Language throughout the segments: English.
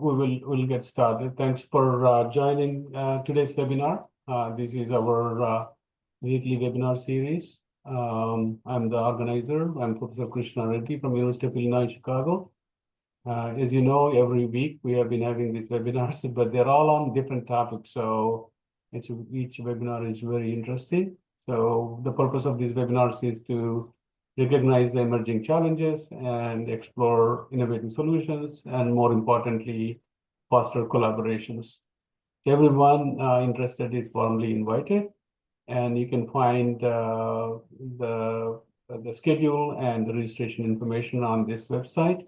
we'll get started. Thanks for joining today's webinar. This is our weekly webinar series. I'm the organizer. I'm Professor Krishna Reddy from University of Illinois, Chicago. As you know, every week we have been having these webinars, but they're all on different topics. So each webinar is very interesting. So the purpose of these webinars is to recognize the emerging challenges and explore innovative solutions, and more importantly, foster collaborations. Everyone interested is warmly invited, and you can find the schedule and the registration information on this website.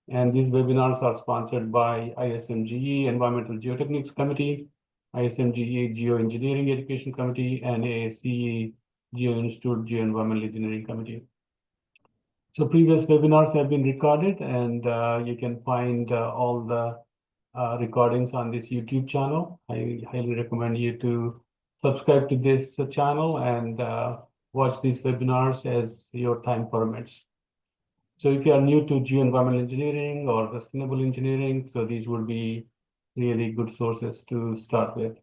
And these webinars are sponsored by ISMGE Environmental Geotechnics Committee, ISMGE Geoengineering Education Committee, and ASCE Geo-Institute Geoenvironmental Engineering Committee. So previous webinars have been recorded, and you can find all the recordings on this YouTube channel. I highly recommend you to subscribe to this channel and watch these webinars as your time permits. So if you are new to geoenvironmental engineering or sustainable engineering, so these would be really good sources to start with.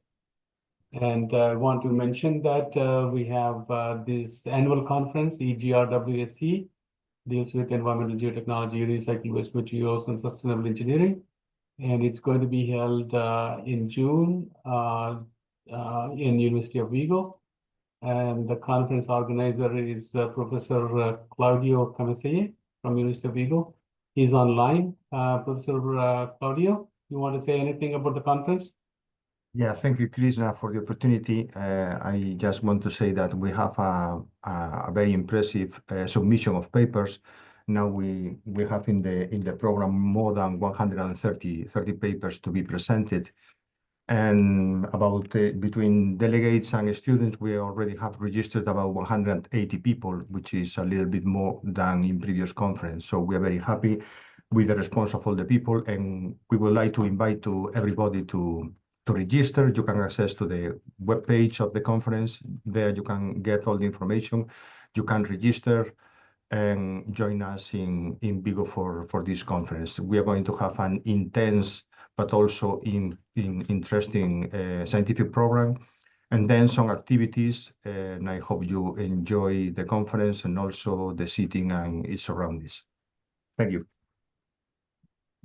And I want to mention that we have this annual conference, EGRWSC, deals with environmental geotechnology, recycled waste materials, and sustainable engineering. And it's going to be held in June in University of Vigo. And the conference organizer is Professor Claudio Camaseye from University of Vigo. He's online. Professor Claudio, you want to say anything about the conference? Yeah, thank you, Krishna, for the opportunity. I just want to say that we have a very impressive submission of papers. Now we have in the program more than 130 papers to be presented. And about between delegates and students, we already have registered about 180 people, which is a little bit more than in previous conference. So we are very happy with the response of all the people, and we would like to invite everybody to register. You can access to the webpage of the conference. There you can get all the information. You can register and join us in Vigo for this conference. We are going to have an intense but also interesting scientific program, and then some activities. And I hope you enjoy the conference and also the seating and its surroundings. Thank you.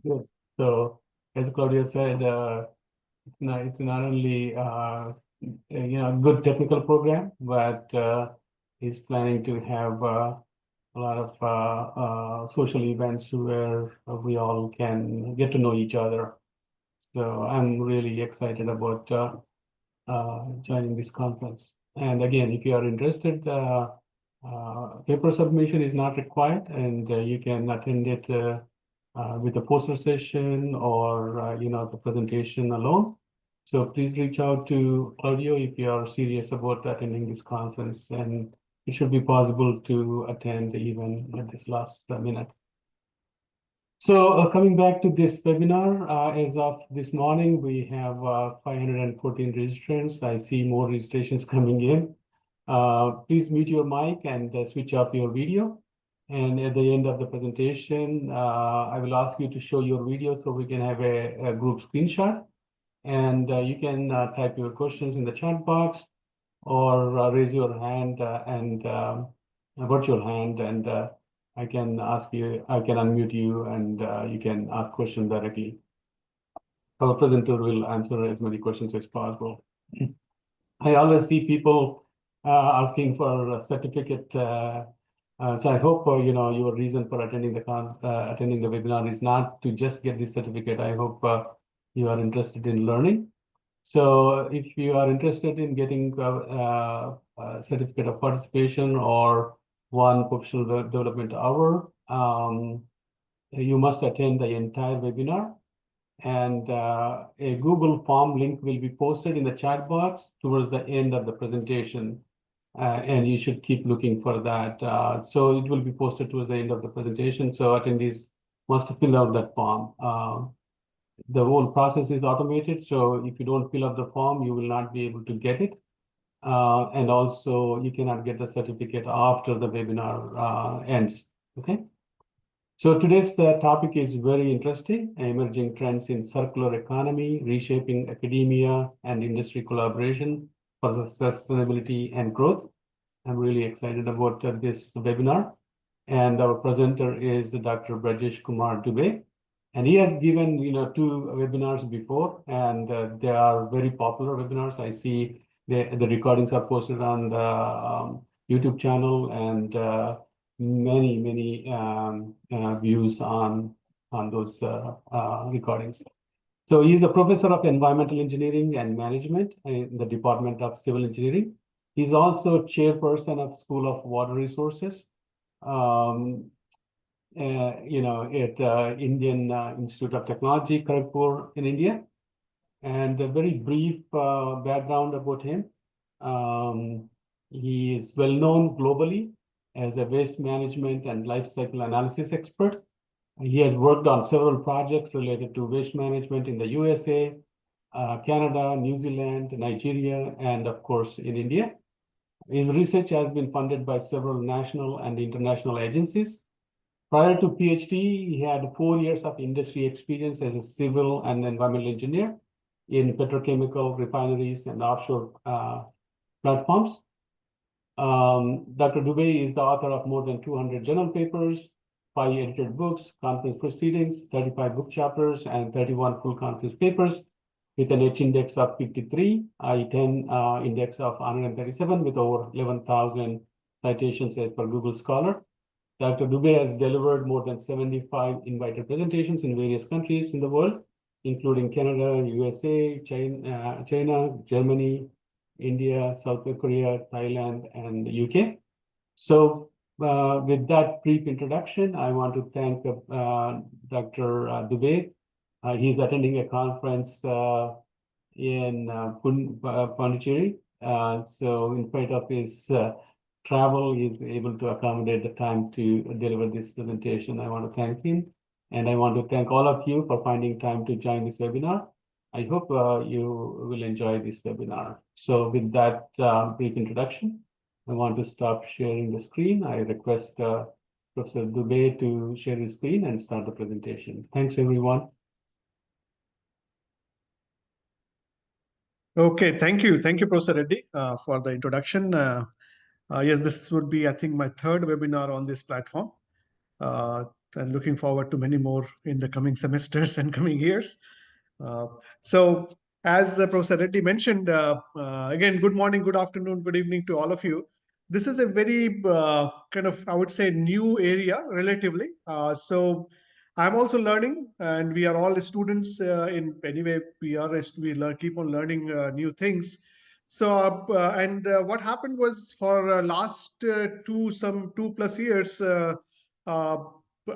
Good. So as Claudia said, it's not only good technical program, but he's planning to have a lot of social events where we all can get to know each other. So I'm really excited about joining this conference. And again, if you are interested, paper submission is not required, and you can attend it with the poster session or the presentation alone. So please reach out to Claudio if you are serious about attending this conference, and it should be possible to attend even at this last minute. So coming back to this webinar, as of this morning, we have 514 registrants. I see more registrations coming in. Please mute your mic and switch off your video. And at the end of the presentation, I will ask you to show your video so we can have a group screenshot. And you can type your questions in the chat box, or raise your hand and a virtual hand, and I can unmute you, and you can ask questions directly. Our presenter will answer as many questions as possible. I always see people asking for a certificate. So I hope your reason for attending the webinar is not to just get this certificate. I hope you are interested in learning. So if you are interested in getting a certificate of participation or one professional development hour, you must attend the entire webinar. And a Google form link will be posted in the chat box towards the end of the presentation. And you should keep looking for that. So it will be posted towards the end of the presentation. So attendees must fill out that form. The whole process is automated. So if you don't fill out the form, you will not be able to get it. And also you cannot get the certificate after the webinar ends, okay? So today's topic is very interesting, emerging trends in circular economy, reshaping academia and industry collaboration for the sustainability and growth. I'm really excited about this webinar. And our presenter is Dr. Brajesh Kumar Dubey. And he has given, two webinars before, and they are very popular webinars. I see the recordings are posted on the YouTube channel, and many views on those recordings. So he's a professor of environmental engineering and management in the Department of Civil Engineering. He's also chairperson of School of Water Resources, at Indian Institute of Technology, Kharagpur in India. And a very brief background about him. He is well known globally as a waste management and life cycle analysis expert. He has worked on several projects related to waste management in the USA, Canada, New Zealand, Nigeria, and of course in India. His research has been funded by several national and international agencies. Prior to PhD, he had 4 years of industry experience as a civil and environmental engineer in petrochemical refineries and offshore platforms. Dr. Dubey is the author of more than 200 journal papers, 5 edited books, conference proceedings, 35 book chapters, and 31 full conference papers with an H index of 53, I-10 index of 137 with over 11,000 citations as per Google Scholar. Dr. Dubey has delivered more than 75 invited presentations in various countries in the world, including Canada, USA, China, Germany, India, South Korea, Thailand, and the UK. So with that brief introduction, I want to thank Dr. Dubey. He's attending a conference in Pondicherry. So in spite of his travel, he's able to accommodate the time to deliver this presentation. I want to thank him. And I want to thank all of you for finding time to join this webinar. I hope you will enjoy this webinar. So with that brief introduction, I want to stop sharing the screen. I request Professor Dubey to share his screen and start the presentation. Thanks, everyone. Okay, thank you. Thank you, Professor Reddy, for the introduction. Yes, this would be, I think, my third webinar on this platform. And looking forward to many more in the coming semesters and coming years. So, as Professor Reddy mentioned, again, good morning, good afternoon, good evening to all of you. This is a very kind of, I would say, new area relatively. So, I'm also learning, and we are all students. In anyway, keep on learning new things. So, what happened was for last 2+ years.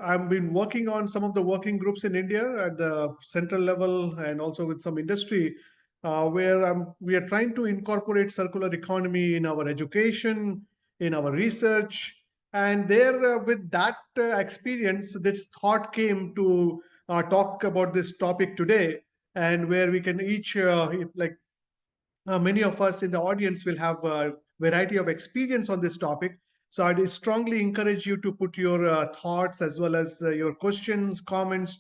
I've been working on some of the working groups in India at the central level and also with some industry, where we are trying to incorporate circular economy in our education, in our research. And there, with that experience, this thought came to talk about this topic today, and where we can each, many of us in the audience will have a variety of experience on this topic. So I'd strongly encourage you to put your thoughts as well as your questions, comments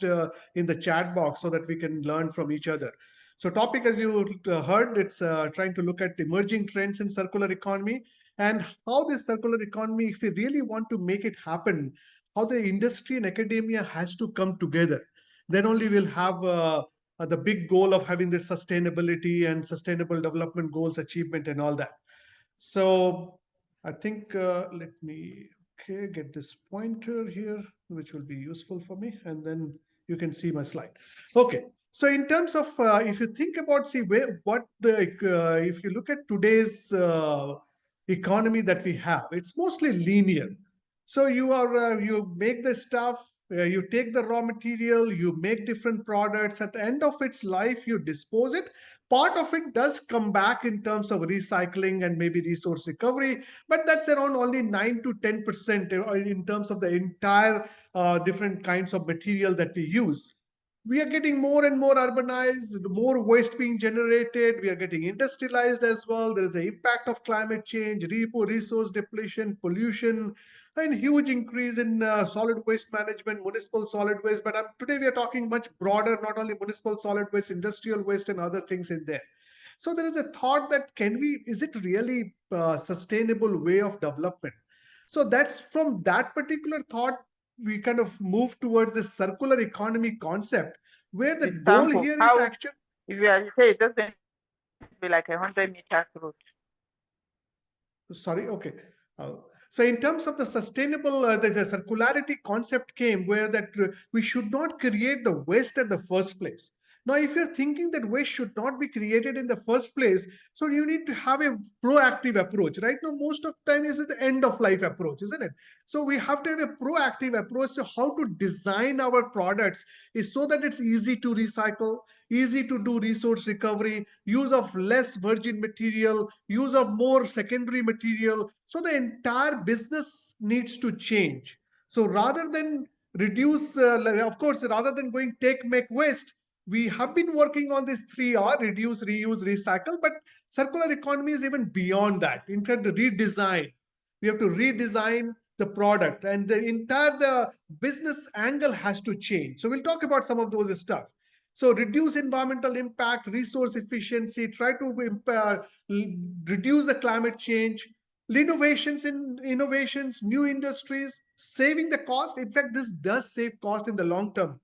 in the chat box so that we can learn from each other. So topic, as you heard, it's trying to look at emerging trends in circular economy and how this circular economy, if we really want to make it happen, how the industry and academia has to come together. Then only we'll have the big goal of having this sustainability and sustainable development goals achievement and all that. So I think let me get this pointer here, which will be useful for me, and then you can see my slide. Okay. So in terms of if you think about if you look at today's economy that we have, it's mostly linear. So you make the stuff, you take the raw material, you make different products. At the end of its life, you dispose it. Part of it does come back in terms of recycling and maybe resource recovery, but that's around only 9 to 10% in terms of the entire different kinds of material that we use. We are getting more and more urbanized, more waste being generated. We are getting industrialized as well. There is an impact of climate change, resource depletion, pollution, and huge increase in solid waste management, municipal solid waste. But today we are talking much broader, not only municipal solid waste, industrial waste, and other things in there. So there is a thought that is it really a sustainable way of development? So that's from that particular thought, we kind of move towards this circular economy concept, where the goal Example, here is how, actually, if you are say it's just going to be like 100 meters route. sorry, okay. Uh, so in terms of the sustainable, the circularity concept came where that we should not create the waste at the first place. Now, if you're thinking that waste should not be created in the first place, so you need to have a proactive approach. Right now, most of the time is the end of life approach, isn't it? So we have to have a proactive approach to how to design our products is so that it's easy to recycle, easy to do resource recovery, use of less virgin material, use of more secondary material. So the entire business needs to change. So rather than reduce, of course, rather than going take, make, waste, we have been working on this 3R: reduce, reuse, recycle. But circular economy is even beyond that. In fact, the redesign. We have to redesign the product, and the entire business angle has to change. So we'll talk about some of those stuff. So reduce environmental impact, resource efficiency, try to reduce the climate change, innovations, new industries, saving the cost. In fact, this does save cost in the long term.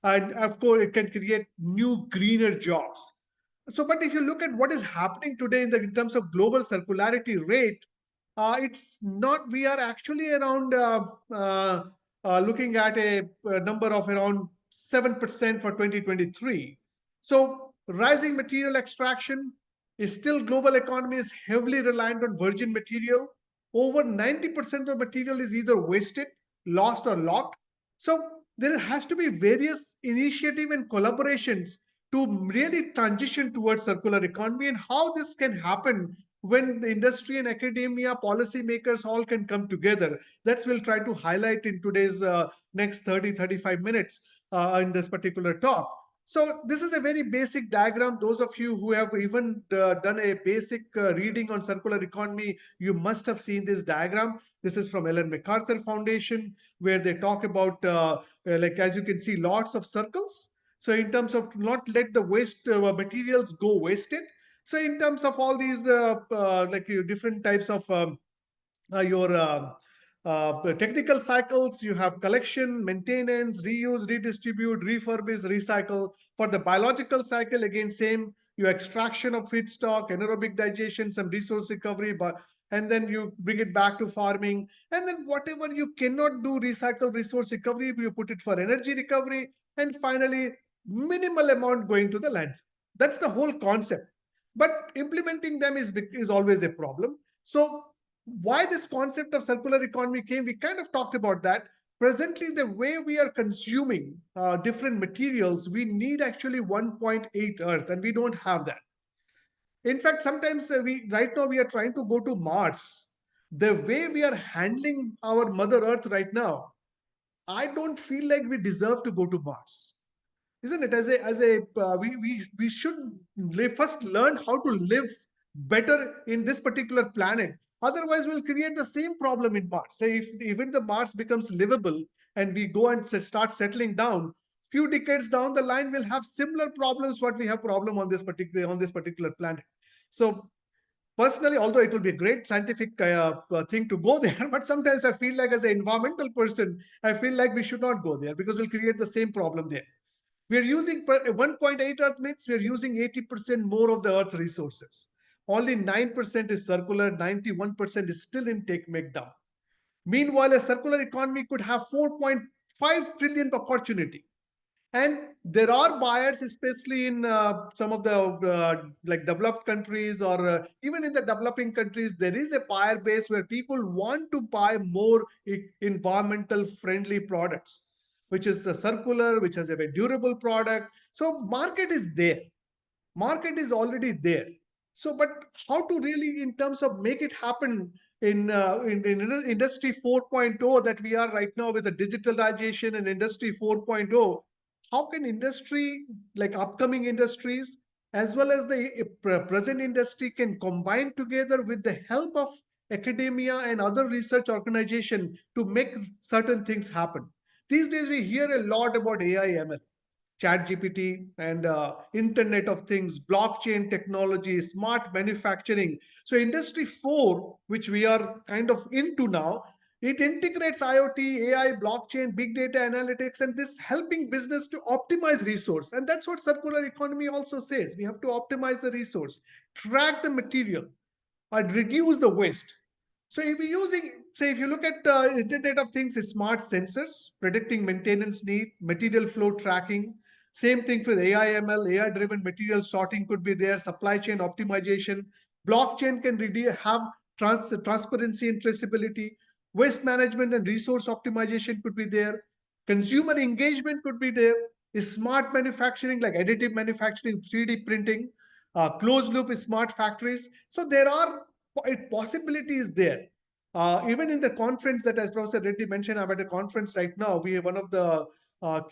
And of course, it can create new greener jobs. So, but if you look at what is happening today in terms of global circularity rate, it's not, we are actually around looking at a number of around 7% for 2023. So rising material extraction is still, global economy is heavily reliant on virgin material. Over 90% of material is either wasted, lost, or locked. So there has to be various initiative and collaborations to really transition towards circular economy. And how this can happen when the industry and academia, policymakers all can come together. That's we'll try to highlight in today's next 35 minutes in this particular talk. So this is a very basic diagram. Those of you who have even done a basic reading on circular economy, you must have seen this diagram. This is from Ellen MacArthur Foundation, where they talk about, like, as you can see, lots of circles. So in terms of not let the waste materials go wasted. So in terms of all these different types of your technical cycles, you have collection, maintenance, reuse, redistribute, refurbish, recycle. For the biological cycle, again, same, your extraction of feedstock, anaerobic digestion, some resource recovery, but and then you bring it back to farming. And then whatever you cannot do recycle, resource recovery, you put it for energy recovery. And finally, minimal amount going to the land. That's the whole concept. But implementing them is always a problem. So why this concept of circular economy came, we kind of talked about that. Presently, the way we are consuming different materials, we need actually 1.8 Earth, and we don't have that. In fact, sometimes right now we are trying to go to Mars. The way we are handling our Mother Earth right now, I don't feel like we deserve to go to Mars, isn't it? We should first learn how to live better in this particular planet. Otherwise, we'll create the same problem in Mars. Say if even the Mars becomes livable and we go and start settling down, few decades down the line, we'll have similar problems what we have problem on this particular planet. So personally, although it will be a great scientific thing to go there, but sometimes I feel like as an environmental person, I feel like we should not go there because we'll create the same problem there. We're using 1.8 Earth means we're using 80% more of the Earth resources. Only 9% is circular, 91% is still in take, make, dump. Meanwhile, a circular economy could have 4.5 trillion opportunity. And there are buyers, especially in some of the like developed countries or even in the developing countries, there is a buyer base where people want to buy more environmental friendly products, which is a circular, which has a very durable product. So market is there. Market is already there. So, but how to really, in terms of make it happen in industry 4.0 that we are right now with the digitalization and industry 4.0, how can industry, like upcoming industries, as well as the present industry can combine together with the help of academia and other research organization to make certain things happen. These days we hear a lot about AI ML, chat GPT, and Internet of Things, blockchain technology, smart manufacturing. So industry 4, which we are kind of into now, it integrates IoT, AI, blockchain, big data analytics, and this helping business to optimize resource. And that's what circular economy also says. We have to optimize the resource, track the material, and reduce the waste. So if you're using, say, if you look at Internet of Things, smart sensors, predicting maintenance need, material flow tracking. Same thing with AI, ML, AI-driven material sorting could be there, supply chain optimization. Blockchain can really have transparency and traceability. Waste management and resource optimization could be there. Consumer engagement could be there. Smart manufacturing like additive manufacturing, 3D printing, closed loop smart factories. So there are possibilities there. Even in the conference that, as Professor Reddy mentioned, I'm at a conference right now. We have one of the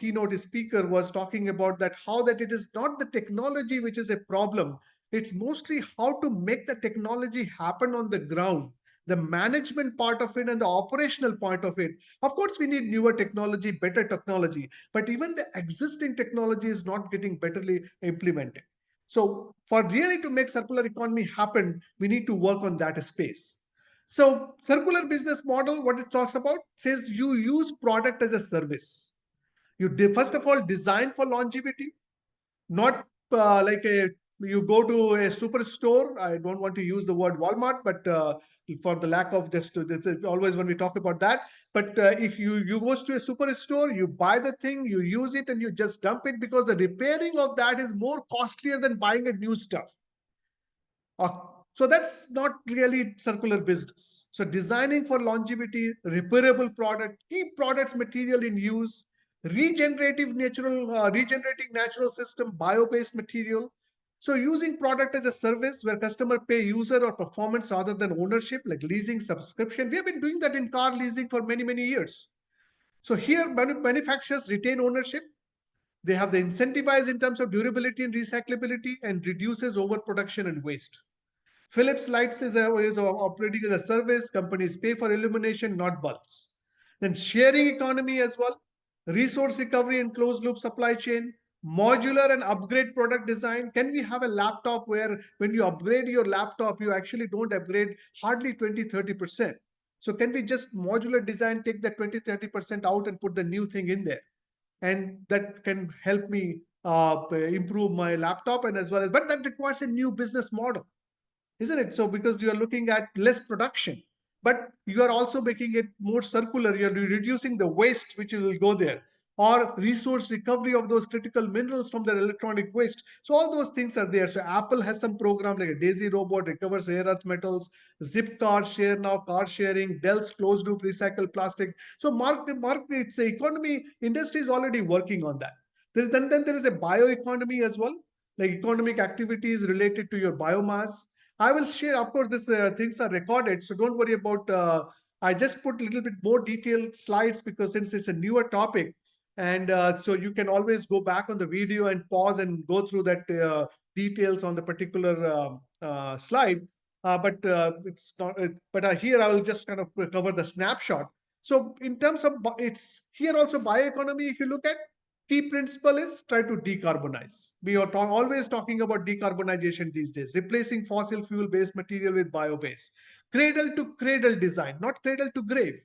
keynote speaker was talking about that how that it is not the technology which is a problem. It's mostly how to make the technology happen on the ground, the management part of it and the operational part of it. Of course, we need newer technology, better technology, but even the existing technology is not getting betterly implemented. So for really to make circular economy happen, we need to work on that space. So circular business model, what it talks about, says you use product as a service. You first of all design for longevity, not like you go to a superstore. I don't want to use the word Walmart, but for the lack of this, it's always when we talk about that. But if you go to a superstore, you buy the thing, you use it, and you just dump it because the repairing of that is more costlier than buying a new stuff. So that's not really circular business. So designing for longevity, repairable product, keep products material in use, regenerating natural system, bio-based material. So using product as a service where customer pay user or performance rather than ownership, like leasing, subscription. We have been doing that in car leasing for many, many years. So here manufacturers retain ownership. They have the incentivized in terms of durability and recyclability and reduces overproduction and waste. Philips Lights is operating as a service. Companies pay for illumination, not bulbs. Then sharing economy as well, resource recovery and closed loop supply chain, modular and upgrade product design. Can we have a laptop where when you upgrade your laptop, you actually don't upgrade hardly 20-30%? So can we just modular design, take the 20-30% out and put the new thing in there? And that can help me improve my laptop and as well as, but that requires a new business model, isn't it? So because you are looking at less production, but you are also making it more circular, you're reducing the waste which will go there, or resource recovery of those critical minerals from their electronic waste. So all those things are there. So Apple has some program like a Daisy robot, recovers rare earth metals, Zipcar share now, car sharing, Dell's closed loop recycle plastic. So it's the economy industry is already working on that. Then there is a bioeconomy as well, like economic activities related to your biomass. I will share, of course, these things are recorded, so don't worry about, I just put a little bit more detailed slides because since it's a newer topic, and so you can always go back on the video and pause and go through that details on the particular slide. But it's not, but here I will just kind of cover the snapshot. So in terms of, it's here also bioeconomy, if you look at, key principle is try to decarbonize. We are always talking about decarbonization these days, replacing fossil fuel based material with bio-based. Cradle to cradle design, not cradle to grave,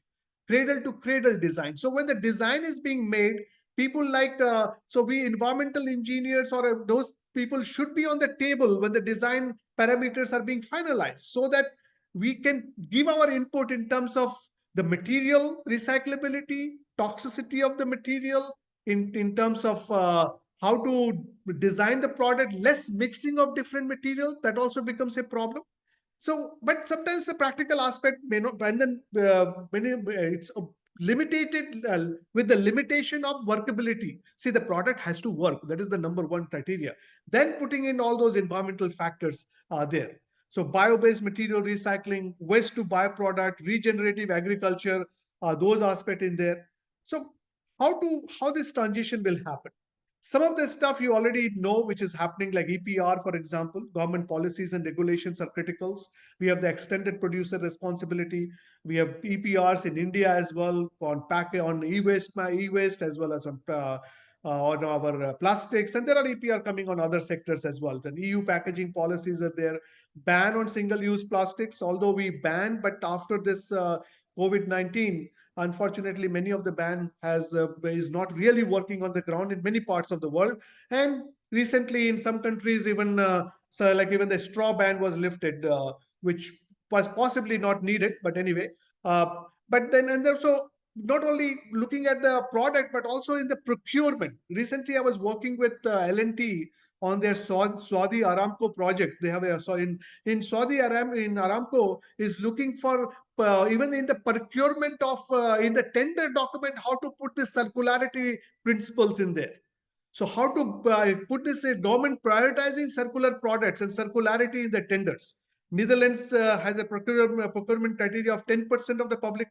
cradle to cradle design. So when the design is being made, people like, so we environmental engineers or those people should be on the table when the design parameters are being finalized so that we can give our input in terms of the material recyclability, toxicity of the material, in terms of how to design the product, less mixing of different materials, that also becomes a problem. So, but sometimes the practical aspect may not, and then it's limited with the limitation of workability. See, the product has to work. That is the number one criteria. Then putting in all those environmental factors are there. So bio-based material recycling, waste to byproduct, regenerative agriculture, those aspects in there. So how this transition will happen? Some of the stuff you already know, which is happening, like EPR, for example, government policies and regulations are criticals. We have the extended producer responsibility. We have EPRs in India as well on e-waste as well as on our plastics, and there are EPR coming on other sectors as well. The EU packaging policies are there. Ban on single-use plastics, although we banned, but after this COVID-19, unfortunately, many of the ban is not really working on the ground in many parts of the world. And recently, in some countries, even even the straw ban was lifted, which was possibly not needed. But anyway, but then and also not only looking at the product but also in the procurement. Recently, I was working with L&T on their Saudi Aramco project. They have a in Aramco is looking for even in the procurement of in the tender document, how to put the circularity principles in there. So how to put this government prioritizing circular products and circularity in the tenders. Netherlands has a procurement criteria of 10% of the public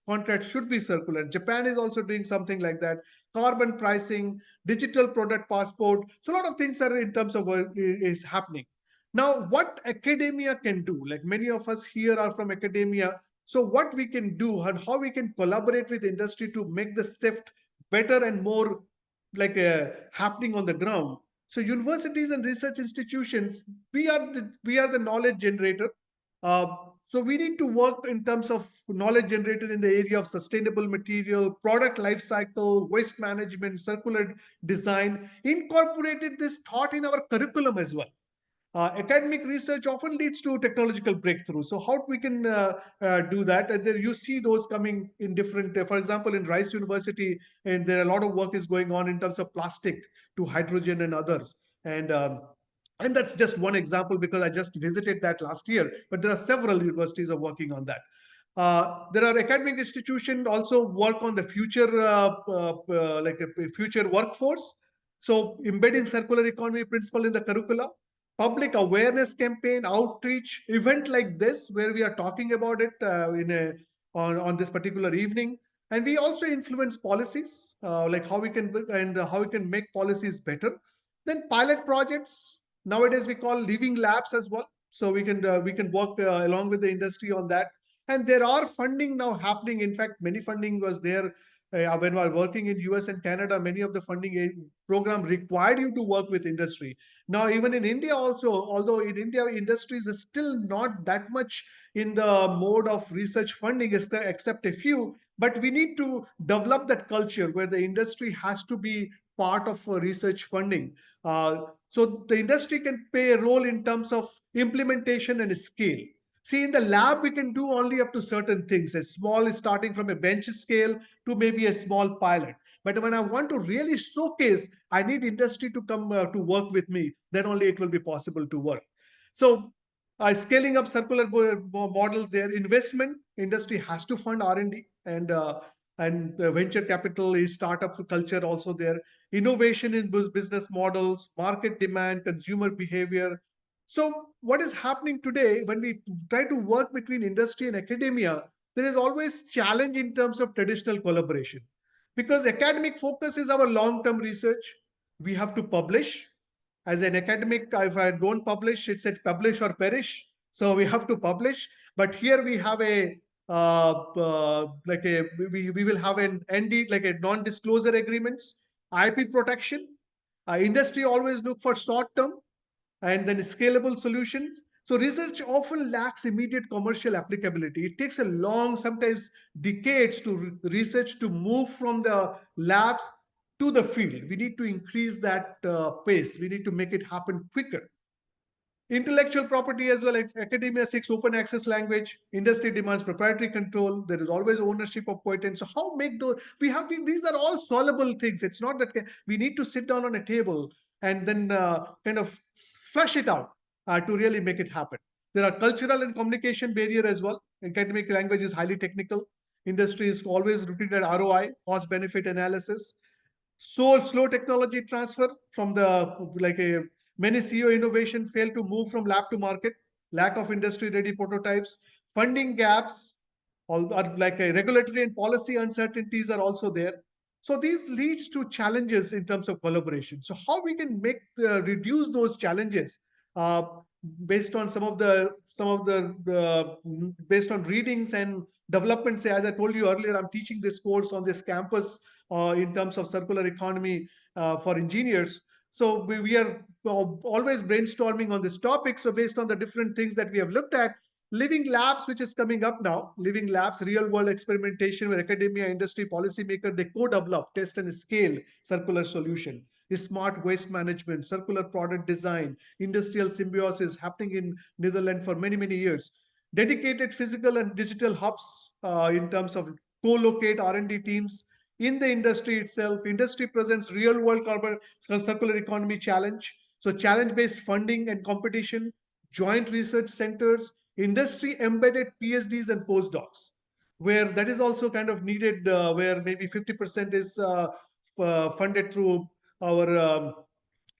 contracts should be circular. Japan is also doing something like that. Carbon pricing, digital product passport. So a lot of things are in terms of work is happening. Now, what academia can do, like many of us here are from academia, so what we can do and how we can collaborate with industry to make the shift better and more happening on the ground. So universities and research institutions, we are the knowledge generator. Uh, so we need to work in terms of knowledge generated in the area of sustainable material, product life cycle, waste management, circular design, incorporated this thought in our curriculum as well. Academic research often leads to technological breakthroughs. So how we can do that? And there you see those coming in different, for example, in Rice University, and there are a lot of work is going on in terms of plastic to hydrogen and others. And that's just one example because I just visited that last year, but there are several universities are working on that. There are academic institutions also work on the future, like a future workforce. So embedding circular economy principle in the curricula, public awareness campaign, outreach, event like this where we are talking about it on this particular evening. And we also influence policies, like how we can and how we can make policies better. Then pilot projects. Nowadays we call living labs as well. So we can work along with the industry on that. And there are funding now happening. In fact, many funding was there when we were working in US and Canada. Many of the funding program required you to work with industry. Now, even in India also, although in India, industries is still not that much in the mode of research funding, except a few, but we need to develop that culture where the industry has to be part of research funding. So the industry can play a role in terms of implementation and scale. See, in the lab, we can do only up to certain things. A small, starting from a bench scale to maybe a small pilot. But when I want to really showcase, I need industry to come to work with me. Then only it will be possible to work. So scaling up circular models, their investment, industry has to fund R&D and venture capital is startup culture also there. Innovation in business models, market demand, consumer behavior. So what is happening today when we try to work between industry and academia, there is always challenge in terms of traditional collaboration. Because academic focus is our long-term research. We have to publish. As an academic, if I don't publish, it said publish or perish. So we have to publish. But here we have we will have an ND, like a non-disclosure agreements, IP protection. Industry always look for short-term and then scalable solutions. So research often lacks immediate commercial applicability. It takes a long, sometimes decades to research to move from the labs to the field. We need to increase that pace. We need to make it happen quicker. Intellectual property as well. Academia seeks open access language. Industry demands proprietary control. There is always ownership of patent. So how make those? These are all solvable things. It's not that we need to sit down on a table and then kind of flesh it out to really make it happen. There are cultural and communication barrier as well. Academic language is highly technical. Industry is always looking at ROI, cost benefit analysis. So slow technology transfer from many CEO innovation fail to move from lab to market, lack of industry ready prototypes, funding gaps, all are like a regulatory and policy uncertainties are also there. So these leads to challenges in terms of collaboration. So how we can make reduce those challenges uh, based on based on readings and developments. As I told you earlier, I'm teaching this course on this campus in terms of circular economy for engineers. So we are always brainstorming on this topic. So based on the different things that we have looked at, Living Labs, which is coming up now, Living Labs, real world experimentation where academia, industry, policymaker, they co-develop, test and scale circular solution. Smart waste management, circular product design, industrial symbiosis happening in Netherlands for many, many years. Dedicated physical and digital hubs in terms of co-locate R&D teams in the industry itself. Industry presents real world carbon circular economy challenge. So challenge-based funding and competition, joint research centers, industry embedded PhDs and postdocs, where that is also kind of needed, where maybe 50% is funded through our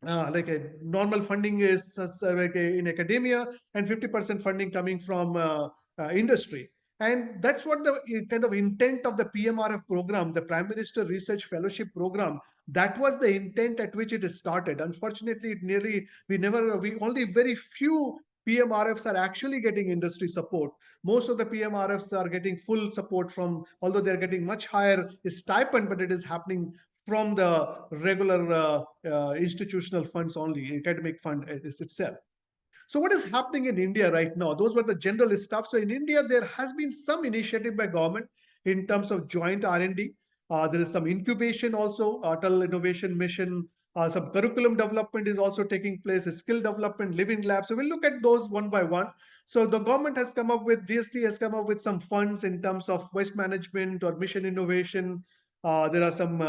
like a normal funding is like in academia, and 50% funding coming from industry. And that's what the kind of intent of the PMRF program, the Prime Minister Research Fellowship Program, that was the intent at which it started. Unfortunately, we only very few PMRFs are actually getting industry support. Most of the PMRFs are getting full support from, although they're getting much higher stipend, but it is happening from the regular institutional funds only, academic fund itself. So what is happening in India right now? Those were the general stuff. So in India, there has been some initiative by government in terms of joint R&D. There is some incubation also, Atal Innovation Mission. Some curriculum development is also taking place, skill development, living labs. So we'll look at those one by one. So the government has come up with, DST has come up with some funds in terms of waste management or mission innovation. There are some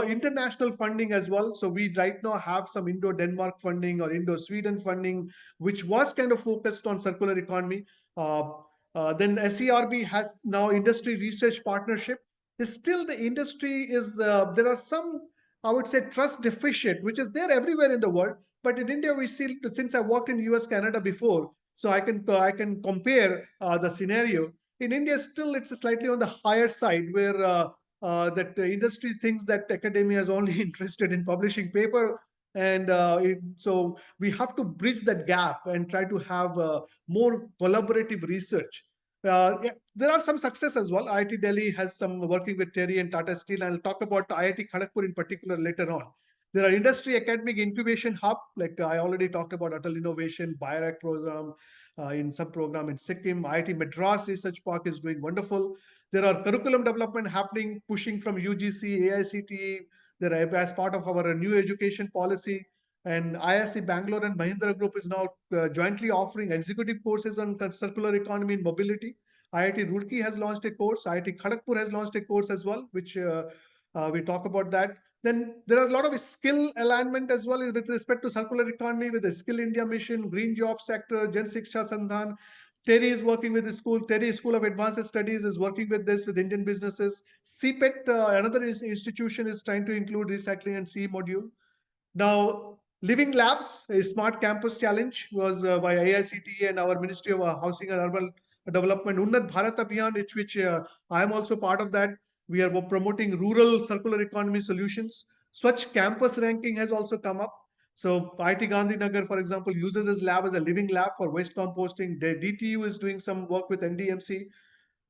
international funding as well. So we right now have some Indo-Denmark funding or Indo-Sweden funding, which was kind of focused on circular economy. Then SERB has now industry research partnership. Still, the industry is, there are some, I would say, trust deficient, which is there everywhere in the world. But in India, we see, since I worked in US, Canada before, so I can compare the scenario. In India, still it's slightly on the higher side, where that the industry thinks that academia is only interested in publishing paper, and so we have to bridge that gap and try to have more collaborative research. Yeah, there are some success as well. IIT Delhi has some working with Terry and Tata Steel, and I'll talk about IIT Kharagpur in particular later on. There are industry academic incubation hub, like I already talked about Atal Innovation, Bioeconomy program, in some program in Sikkim. IIT Madras Research Park is doing wonderful. There are curriculum development happening, pushing from UGC, AICTE. There are, as part of our new education policy. And ISC Bangalore and Mahindra Group is now jointly offering executive courses on circular economy and mobility. IIT Roorkee has launched a course. IIT Kharagpur has launched a course as well, which we talk about that. Then there are a lot of skill alignment as well with respect to circular economy, with the Skill India Mission, Green Job Sector, Jan Shiksha Sandhan. Terry is working with the school. Terry School of Advanced Studies is working with this with Indian businesses. CPET, another institution, is trying to include recycling and CE module. Now, Living Labs, a smart campus challenge, was by AICTE and our Ministry of Housing and Urban Development, Unnat Bharat Abhiyan, which I am also part of that. We are promoting rural circular economy solutions. Swachh campus ranking has also come up. So IIT Gandhinagar, for example, uses this lab as a living lab for waste composting. The DTU is doing some work with NDMC.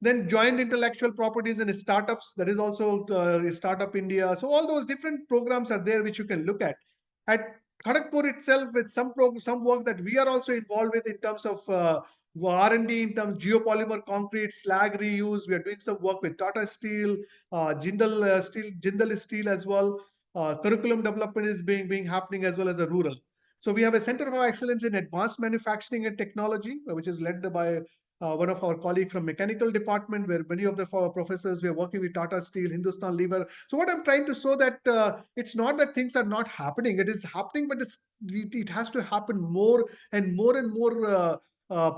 Then joint intellectual properties and startups, that is also Startup India. So all those different programs are there which you can look at. At Kharagpur itself, with some work that we are also involved with in terms of R&D, in terms of geopolymer concrete, slag reuse. We are doing some work with Tata Steel, Jindal Steel as well. Curriculum development is being happening as well as the rural. So we have a Center of Excellence in Advanced Manufacturing and Technology, which is led by one of our colleagues from mechanical department, where many of the professors, we are working with Tata Steel, Hindustan Lever. So what I'm trying to show that it's not that things are not happening. It is happening, but it has to happen more and more and more.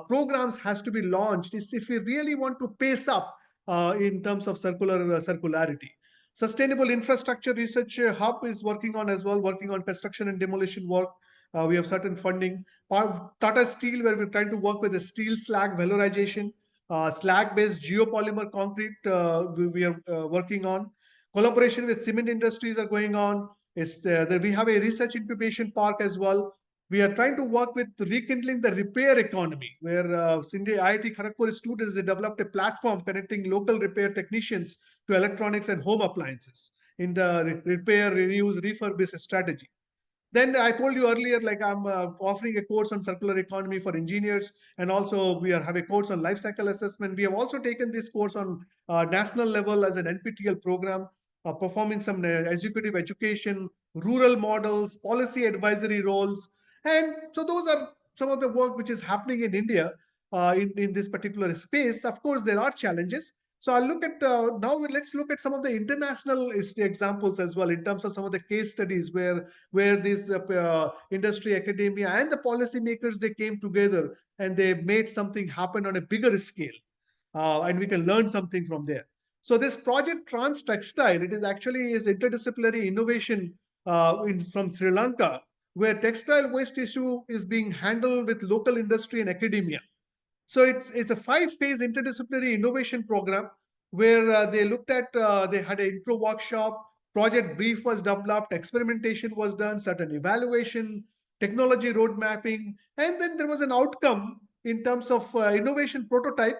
Programs has to be launched if we really want to pace up in terms of circularity. Sustainable Infrastructure Research Hub is working on as well, working on construction and demolition work. We have certain funding. Tata Steel, where we're trying to work with the steel slag valorization, slag-based geopolymer concrete we are working on. Collaboration with cement industries are going on. We have a research incubation park as well. We are trying to work with rekindling the repair economy, where IIT Kharagpur students, they developed a platform connecting local repair technicians to electronics and home appliances in the repair, reuse, refurbish strategy. Then I told you earlier, like I'm offering a course on circular economy for engineers, and also have a course on life cycle assessment. We have also taken this course on national level as an NPTEL program, performing some executive education, rural models, policy advisory roles. And so those are some of the work which is happening in India in this particular space. Of course, there are challenges. So I'll look at now. Let's look at some of the international examples as well, in terms of some of the case studies where this industry, academia, and the policymakers, they came together and they made something happen on a bigger scale, and we can learn something from there. So this project Trans Textile, it is actually is interdisciplinary innovation from Sri Lanka, where textile waste issue is being handled with local industry and academia. So it's a 5-phase interdisciplinary innovation program where they looked at, they had an intro workshop, project brief was developed, experimentation was done, certain evaluation, technology road mapping, and then there was an outcome in terms of innovation prototype.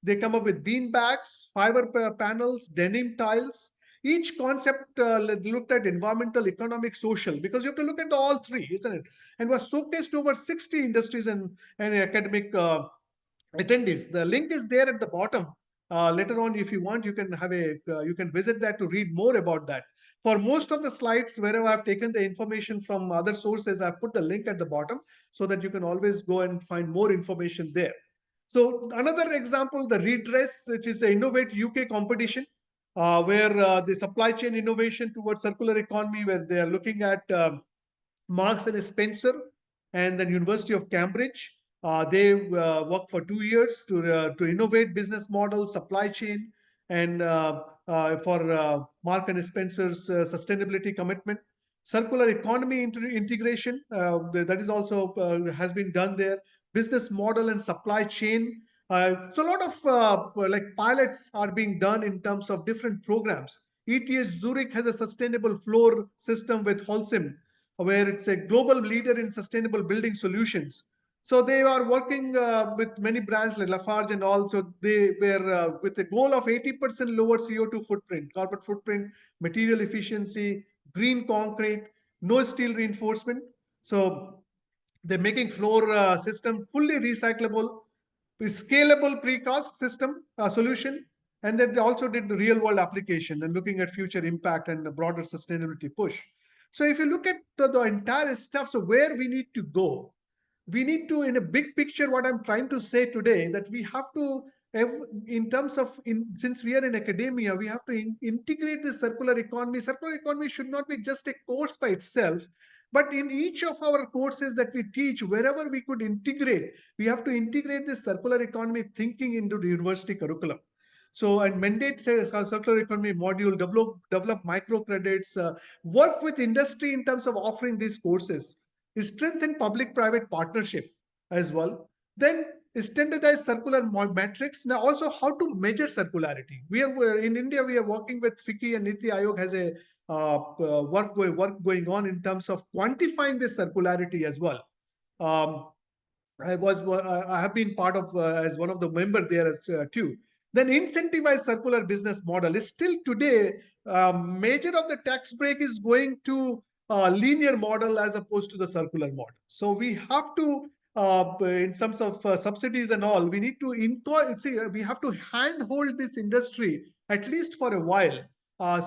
They come up with bean bags, fiber panels, denim tiles. Each concept looked at environmental, economic, social, because you have to look at all three, isn't it? And was showcased to over 60 industries and academic attendees. The link is there at the bottom. Later on, if you want, you can have you can visit that to read more about that. For most of the slides, wherever I've taken the information from other sources, I've put the link at the bottom so that you can always go and find more information there. So another example, the Redress, which is an Innovate UK competition, where the supply chain innovation towards circular economy, where they are looking at Marks and Spencer and then University of Cambridge. They work for 2 years to innovate business models, supply chain, and for Mark and Spencer's sustainability commitment. Circular economy integration, that is also has been done there. Business model and supply chain. So a lot of like pilots are being done in terms of different programs. ETH Zurich has a sustainable floor system with Holcim, where it's a global leader in sustainable building solutions. So they are working with many brands like Lafarge and all. So they were with the goal of 80% lower CO2 footprint, carbon footprint, material efficiency, green concrete, no steel reinforcement. So they're making floor system fully recyclable, scalable precast system solution. And then they also did the real world application and looking at future impact and the broader sustainability push. So if you look at the entire stuff, so where we need to go, we need to, in a big picture, what I'm trying to say today, that we have to, in terms of, since we are in academia, we have to integrate the circular economy. Circular economy should not be just a course by itself, but in each of our courses that we teach, wherever we could integrate, we have to integrate this circular economy thinking into the university curriculum. So, and mandate says circular economy module, develop microcredits, work with industry in terms of offering these courses, strengthen public-private partnership as well. Then standardized circular metrics. Now, also how to measure circularity. We are in India. We are working with FICCI and Niti Aayog has a work going on in terms of quantifying this circularity as well. I have been part of as one of the member there as too. Then incentivized circular business model is still today major of the tax break is going to linear model as opposed to the circular model. So we have to in terms of subsidies and all, we need to we have to handhold this industry at least for a while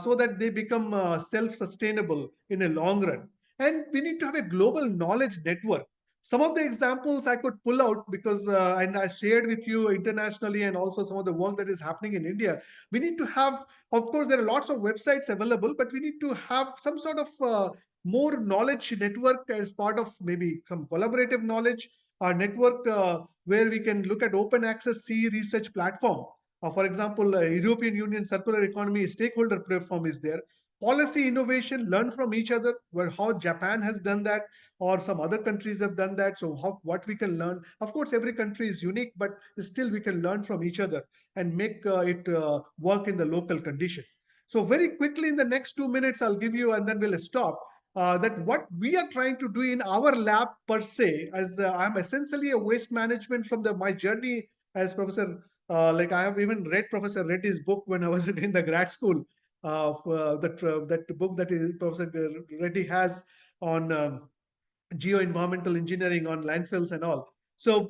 so that they become self-sustainable in a long run. And we need to have a global knowledge network. Some of the examples I could pull out because, and I shared with you internationally and also some of the work that is happening in India. We need to have, of course, there are lots of websites available, but we need to have some sort of more knowledge network as part of maybe some collaborative knowledge network where we can look at open access C research platform. For example, European Union Circular Economy Stakeholder Platform is there. Policy innovation, learn from each other, where how Japan has done that, or some other countries have done that. So what we can learn. Of course, every country is unique, but still we can learn from each other and make it work in the local condition. So very quickly in the next 2 minutes, I'll give you, and then we'll stop. That what we are trying to do in our lab per se, as I'm essentially a waste management from my journey as Professor. Like I have even read Professor Reddy's book when I was in the grad school. That book that Professor Reddy has on geoenvironmental engineering on landfills and all. So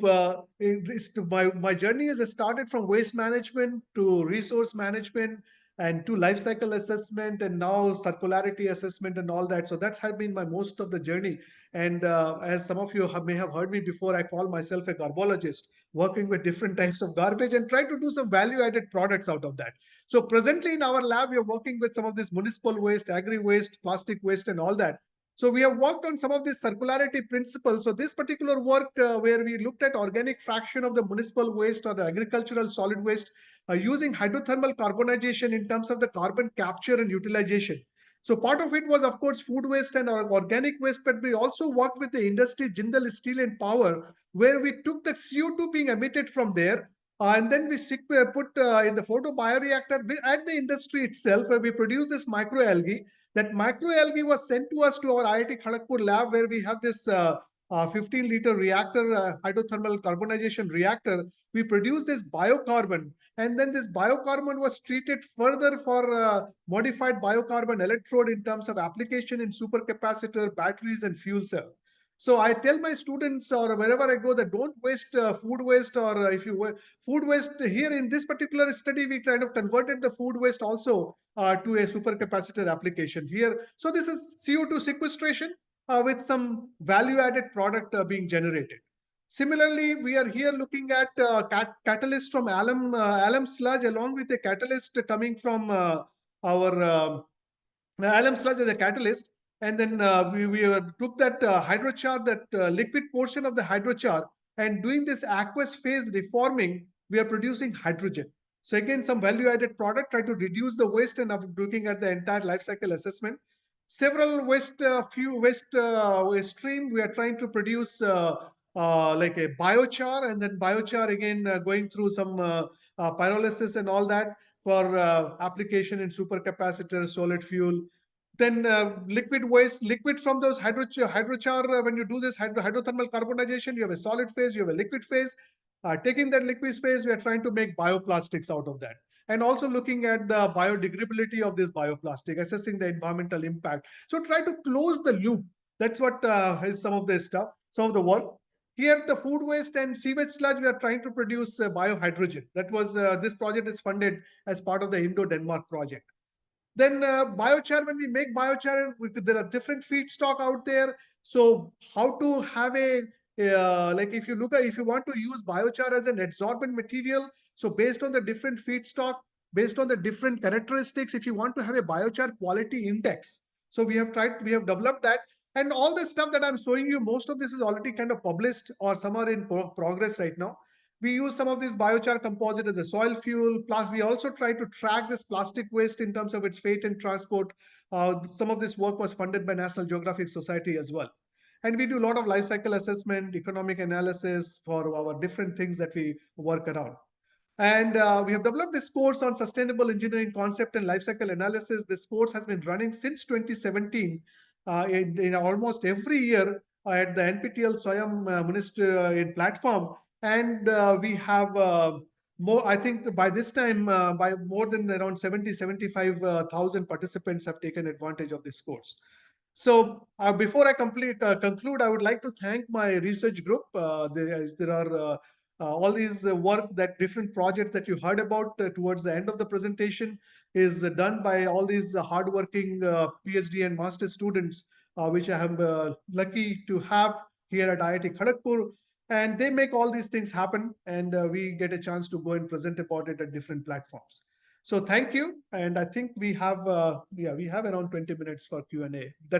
my journey has started from waste management to resource management and to life cycle assessment and now circularity assessment and all that. So that's have been my most of the journey. And as some of you may have heard me before, I call myself a garbologist, working with different types of garbage and try to do some value added products out of that. So presently in our lab, we are working with some of this municipal waste, agri waste, plastic waste and all that. So we have worked on some of these circularity principles. So this particular work where we looked at organic fraction of the municipal waste or the agricultural solid waste using hydrothermal carbonization in terms of the carbon capture and utilization. So part of it was, of course, food waste and organic waste, but we also worked with the industry, Jindal Steel and Power, where we took that CO2 being emitted from there and then we put in the photobioreactor at the industry itself, where we produce this microalgae. That microalgae was sent to us to our IIT Kharagpur lab, where we have this 15-liter reactor, hydrothermal carbonization reactor. We produce this biocarbon, and then this biocarbon was treated further for modified biocarbon electrode in terms of application in supercapacitor, batteries, and fuel cell. So I tell my students or wherever I go that don't waste food waste, or if you food waste here in this particular study, we kind of converted the food waste also to a supercapacitor application here. So this is CO2 sequestration with some value added product being generated. Similarly, we are here looking at catalyst from alum sludge along with a catalyst coming from our alum sludge as a catalyst. And then we took that hydrochar, that liquid portion of the hydrochar, and doing this aqueous phase reforming, we are producing hydrogen. So again, some value-added product, try to reduce the waste, and looking at the entire life cycle assessment. Several waste, waste stream, we are trying to produce like a biochar, and then biochar again going through some pyrolysis and all that for application in supercapacitor, solid fuel. Then liquid waste, liquid from those hydrochar, when you do this hydrothermal carbonization, you have a solid phase, you have a liquid phase. Taking that liquid phase, we are trying to make bioplastics out of that. And also looking at the biodegradability of this bioplastic, assessing the environmental impact. So try to close the loop. That's what is some of the stuff, some of the work. Here, the food waste and sewage sludge, we are trying to produce biohydrogen. That was, this project is funded as part of the Indo-Denmark project. Then biochar, when we make biochar, there are different feedstock out there. So how to have a, like if you want to use biochar as an adsorbent material, so based on the different feedstock, based on the different characteristics, if you want to have a biochar quality index, so we have developed that. And all the stuff that I'm showing you, most of this is already kind of published or some are in progress right now. We use some of this biochar composite as a soil fuel. Plus, we also try to track this plastic waste in terms of its fate and transport. Some of this work was funded by National Geographic Society as well. And we do a lot of life cycle assessment, economic analysis for our different things that we work around. And we have developed this course on sustainable engineering concept and life cycle analysis. This course has been running since 2017 in almost every year at the NPTEL Swayam Minister in platform. And we have more, I think by this time, by more than around 75,000 participants have taken advantage of this course. So before I conclude, I would like to thank my research group. There are all these work, that different projects that you heard about towards the end of the presentation is done by all these hardworking PhD and master students, which I am lucky to have here at IIT Kharagpur. And they make all these things happen, and we get a chance to go and present about it at different platforms. So thank you. And I think we have around 20 minutes for Q&A. That's